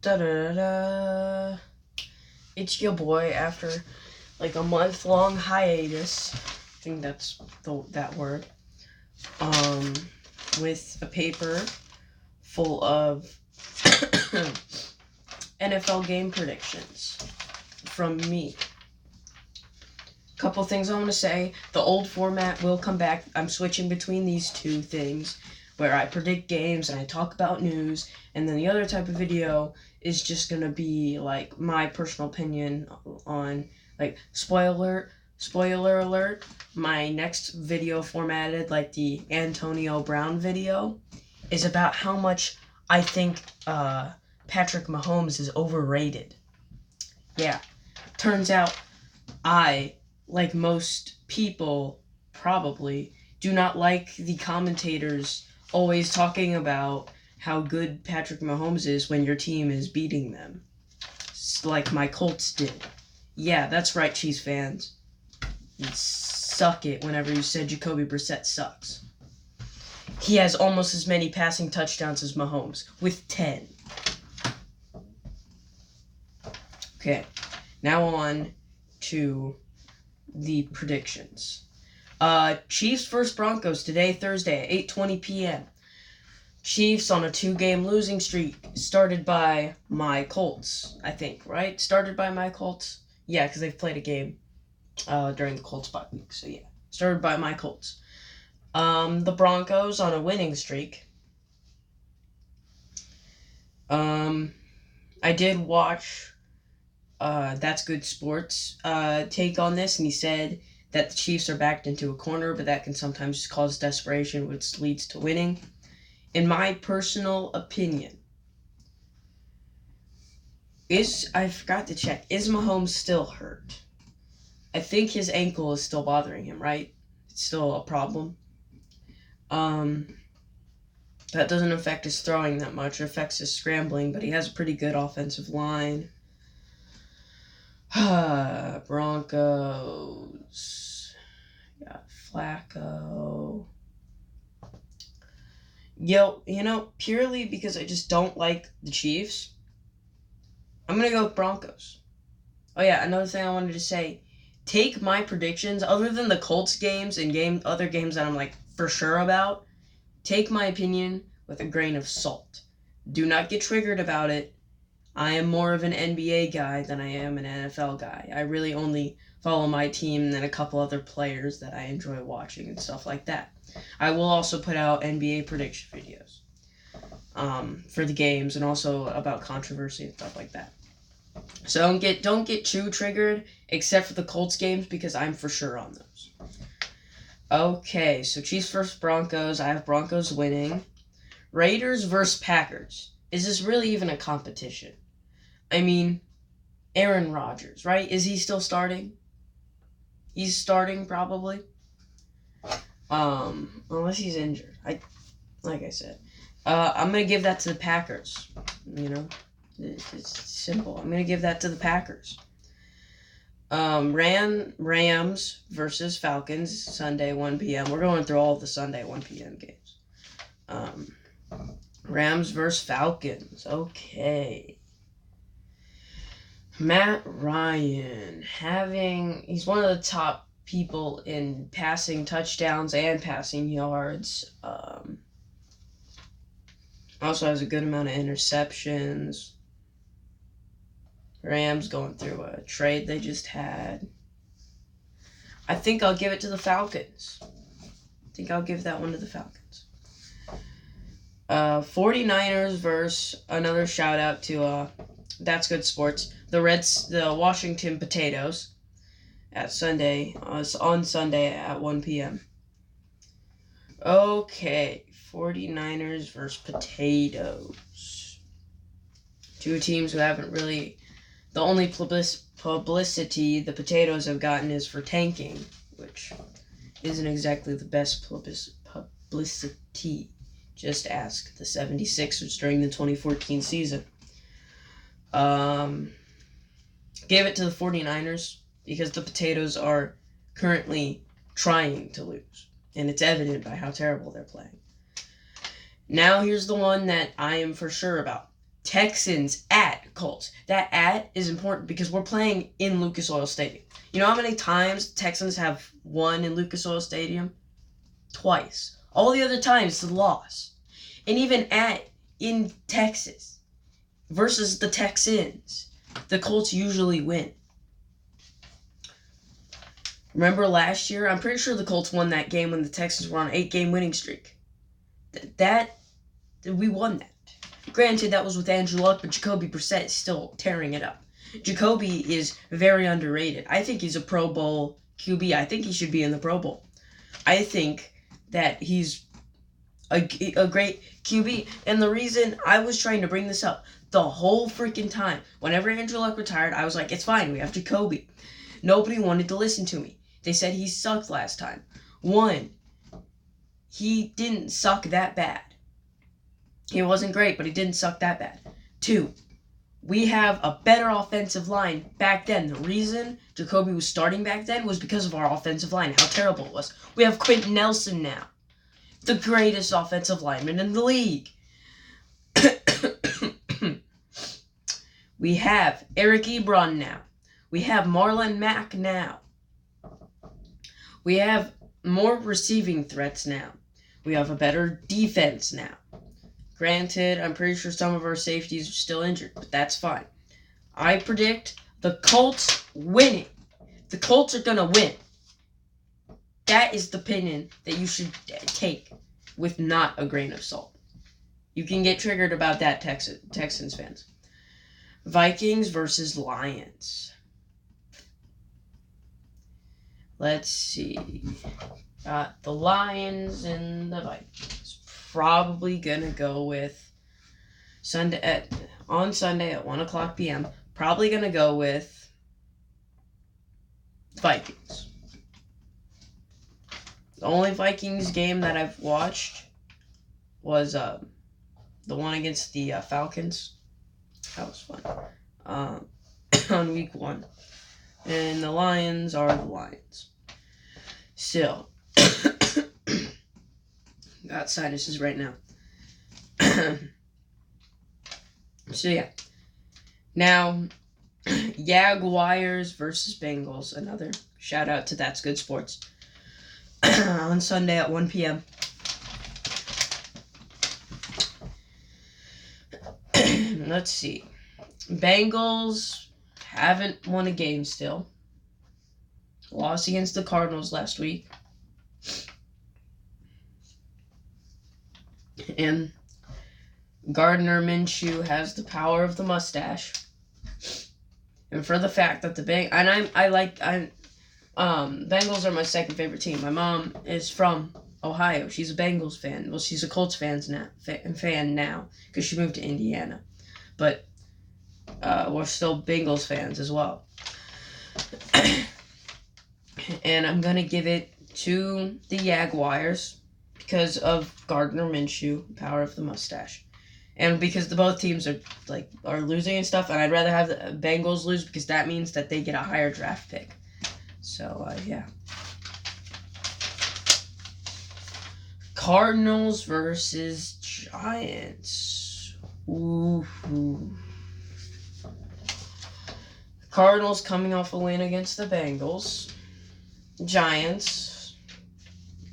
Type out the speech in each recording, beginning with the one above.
Da-da-da-da. It's your boy after like a month-long hiatus. I think that's that word. With a paper full of NFL game predictions from me. Couple things I want to say. The old format will come back. I'm switching between these two things where I predict games and I talk about news, and then the other type of video is just going to be like my personal opinion on like spoiler alert, my next video formatted like the Antonio Brown video is about how much I think Patrick Mahomes is overrated. Yeah. Turns out I, like most people, probably, do not like the commentators always talking about how good Patrick Mahomes is when your team is beating them. Like my Colts did. Yeah, that's right, Chiefs fans. You suck it whenever you said Jacoby Brissett sucks. He has almost as many passing touchdowns as Mahomes, with 10. Okay, now on to the predictions. Chiefs versus Broncos today, Thursday, at 8:20 p.m. Chiefs on a 2-game losing streak, started by my Colts, I think, right? Started by my Colts? Yeah, because they've played a game during the Colts bye week, so yeah. Started by my Colts. The Broncos on a winning streak. I did watch That's Good Sports take on this, and he said that the Chiefs are backed into a corner, but that can sometimes cause desperation, which leads to winning. In my personal opinion, I forgot to check, is Mahomes still hurt? I think his ankle is still bothering him, right? It's still a problem. That doesn't affect his throwing that much. It affects his scrambling, but he has a pretty good offensive line. Broncos. Got Flacco. Purely because I just don't like the Chiefs, I'm going to go with Broncos. Oh yeah, another thing I wanted to say. Take my predictions, other than the Colts games and other games that I'm like for sure about, take my opinion with a grain of salt. Do not get triggered about it. I am more of an NBA guy than I am an NFL guy. I really only follow my team and then a couple other players that I enjoy watching and stuff like that. I will also put out NBA prediction videos for the games and also about controversy and stuff like that. So don't get too triggered, except for the Colts games, because I'm for sure on those. Okay, so Chiefs versus Broncos. I have Broncos winning. Raiders versus Packers. Is this really even a competition? I mean, Aaron Rodgers, right? Is he still starting? He's starting, probably. Unless he's injured. Like I said. I'm going to give that to the Packers. It's simple. I'm going to give that to the Packers. Rams versus Falcons, Sunday, 1 p.m. We're going through all of the Sunday, 1 p.m. games. Rams versus Falcons. Okay. Matt Ryan, he's one of the top people in passing touchdowns and passing yards. Also has a good amount of interceptions. Rams going through a trade they just had. I think I'll give it to the Falcons. I think I'll give that one to the Falcons. 49ers versus, another shout out to That's Good Sports. The Washington Potatoes on Sunday at 1 p.m. Okay, 49ers versus Potatoes. Two teams who haven't really... The only publicity the Potatoes have gotten is for tanking, which isn't exactly the best publicity. Just ask the 76ers during the 2014 season. Gave it to the 49ers because the Potatoes are currently trying to lose, and it's evident by how terrible they're playing. Now here's the one that I am for sure about. Texans at Colts. That at is important because we're playing in Lucas Oil Stadium. You know how many times Texans have won in Lucas Oil Stadium? Twice. All the other times, it's a loss. And even in Texas versus the Texans, the Colts usually win. Remember last year? I'm pretty sure the Colts won that game when the Texans were on an 8-game winning streak. We won that. Granted, that was with Andrew Luck, but Jacoby Brissett is still tearing it up. Jacoby is very underrated. I think he's a Pro Bowl QB. I think he should be in the Pro Bowl. I think that he's a great QB. And the reason I was trying to bring this up the whole freaking time, whenever Andrew Luck retired, I was like, it's fine, we have Jacoby. Nobody wanted to listen to me. They said he sucked last time. 1, he didn't suck that bad. He wasn't great, but he didn't suck that bad. 2, we have a better offensive line back then. The reason Jacoby was starting back then was because of our offensive line, how terrible it was. We have Quentin Nelson now, the greatest offensive lineman in the league. We have Eric Ebron now. We have Marlon Mack now. We have more receiving threats now. We have a better defense now. Granted, I'm pretty sure some of our safeties are still injured, but that's fine. I predict the Colts winning. The Colts are going to win. That is the opinion that you should take with not a grain of salt. You can get triggered about that, Texans fans. Vikings versus Lions. Let's see. Got the Lions and the Vikings. Probably gonna go with on Sunday at 1:00 p.m. Probably gonna go with Vikings. The only Vikings game that I've watched was the one against the Falcons. That was fun. On week 1. And the Lions are the Lions. Still. Got sinuses right now. So yeah. Now, Jaguars versus Bengals. Another shout out to That's Good Sports. On Sunday at 1 p.m. Let's see. Bengals haven't won a game still. Lost against the Cardinals last week. And Gardner Minshew has the power of the mustache. And for the fact that the Bengals are my second favorite team. My mom is from Ohio. She's a Bengals fan. Well, she's a Colts fan now because she moved to Indiana. But we're still Bengals fans as well. And I'm going to give it to the Jaguars because of Gardner Minshew, power of the mustache. And because both teams are losing and stuff, and I'd rather have the Bengals lose because that means that they get a higher draft pick. So, yeah. Cardinals versus Giants. Ooh. Cardinals coming off a win against the Bengals. Giants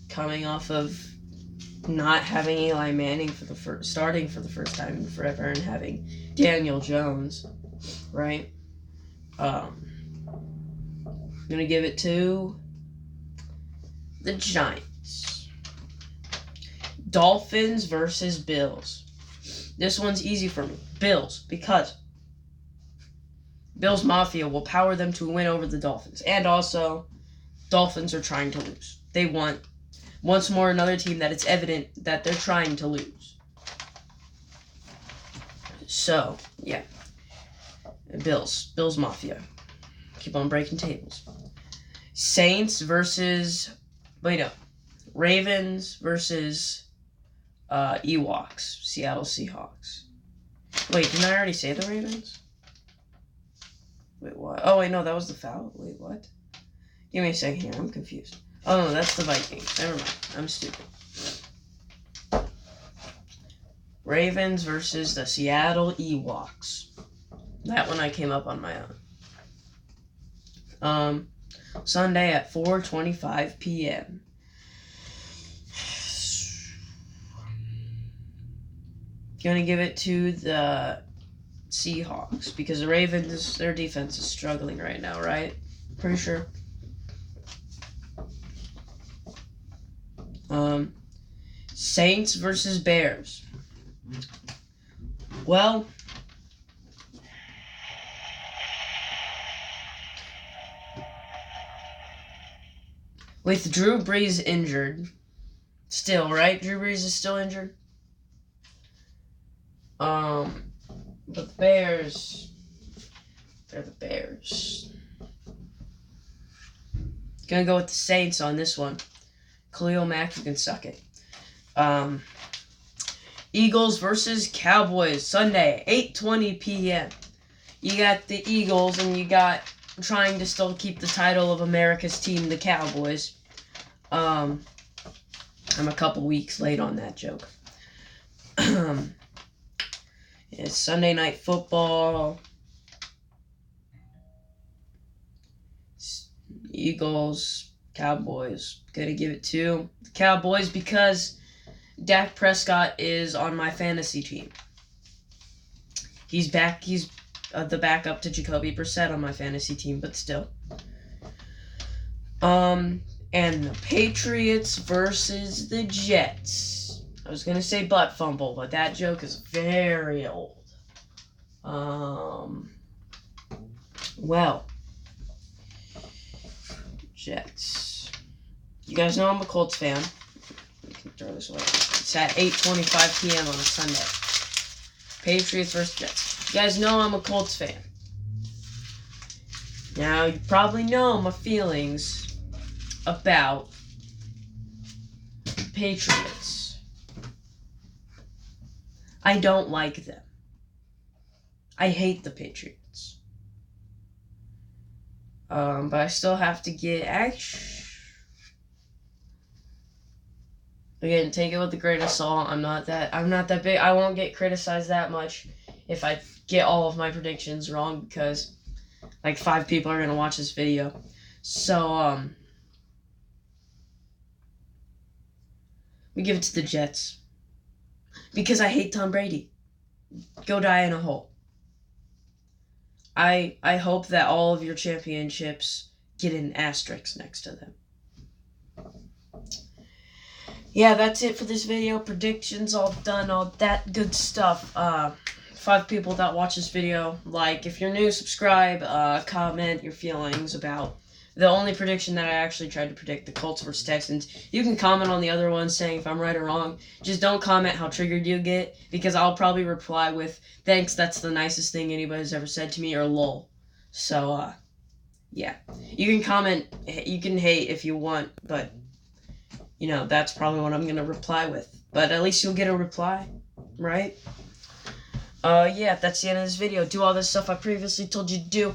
coming off of not having Eli Manning starting for the first time in forever and having Daniel Jones, right? I'm gonna give it to the Giants. Dolphins versus Bills. This one's easy for me. Bills, because Bills Mafia will power them to win over the Dolphins. And also, Dolphins are trying to lose. They want, once more, another team that it's evident that they're trying to lose. So, yeah. Bills Mafia. Keep on breaking tables. Saints versus... Ravens versus Ewoks. Seattle Seahawks. Wait, didn't I already say the Ravens? Wait, what? Oh, wait, no, that was the foul. Wait, what? Give me a second here. I'm confused. Oh, no, that's the Vikings. Never mind. I'm stupid. Ravens versus the Seattle Ewoks. That one I came up on my own. Sunday at 4:25 p.m. Gonna give it to the Seahawks because the Ravens, their defense is struggling right now, right? Pretty sure. Saints versus Bears. Well, with Drew Brees injured, still, right? Drew Brees is still injured. But the Bears, they're the Bears. Gonna go with the Saints on this one. Khalil Mack, you can suck it. Eagles versus Cowboys, Sunday, 8:20 p.m. You got the Eagles, and you got trying to still keep the title of America's team, the Cowboys. I'm a couple weeks late on that joke. It's Sunday Night Football. Eagles, Cowboys. Gonna give it to the Cowboys because Dak Prescott is on my fantasy team. He's back. He's the backup to Jacoby Brissett on my fantasy team, but still. And the Patriots versus the Jets. I was gonna say butt fumble, but that joke is very old. Well, Jets. You guys know I'm a Colts fan. You can throw this away. It's at 8:25 p.m. on a Sunday. Patriots versus Jets. You guys know I'm a Colts fan. Now, you probably know my feelings about Patriots. I don't like them. I hate the Patriots. But I still have to get again, take it with a grain of salt. I'm not that big. I won't get criticized that much if I get all of my predictions wrong because like 5 people are gonna watch this video. So we give it to the Jets because I hate Tom Brady. Go die in a hole. I hope that all of your championships get an asterisk next to them. Yeah, that's it for this video. Predictions all done, all that good stuff. 5 people that watch this video, like, if you're new, subscribe, comment your feelings about the only prediction that I actually tried to predict, the Colts versus Texans. You can comment on the other ones saying if I'm right or wrong. Just don't comment how triggered you get, because I'll probably reply with, thanks, that's the nicest thing anybody's ever said to me, or lol. So, yeah. You can comment, you can hate if you want, but, you know, that's probably what I'm going to reply with. But at least you'll get a reply, right? Yeah, that's the end of this video. Do all this stuff I previously told you to do.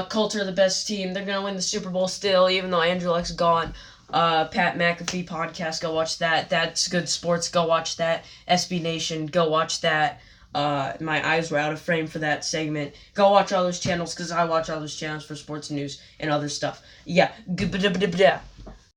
Colts are the best team. They're going to win the Super Bowl still, even though Andrew Luck's gone. Pat McAfee podcast, go watch that. That's Good Sports, go watch that. SB Nation, go watch that. My eyes were out of frame for that segment. Go watch all those channels, because I watch all those channels for sports news and other stuff. Yeah.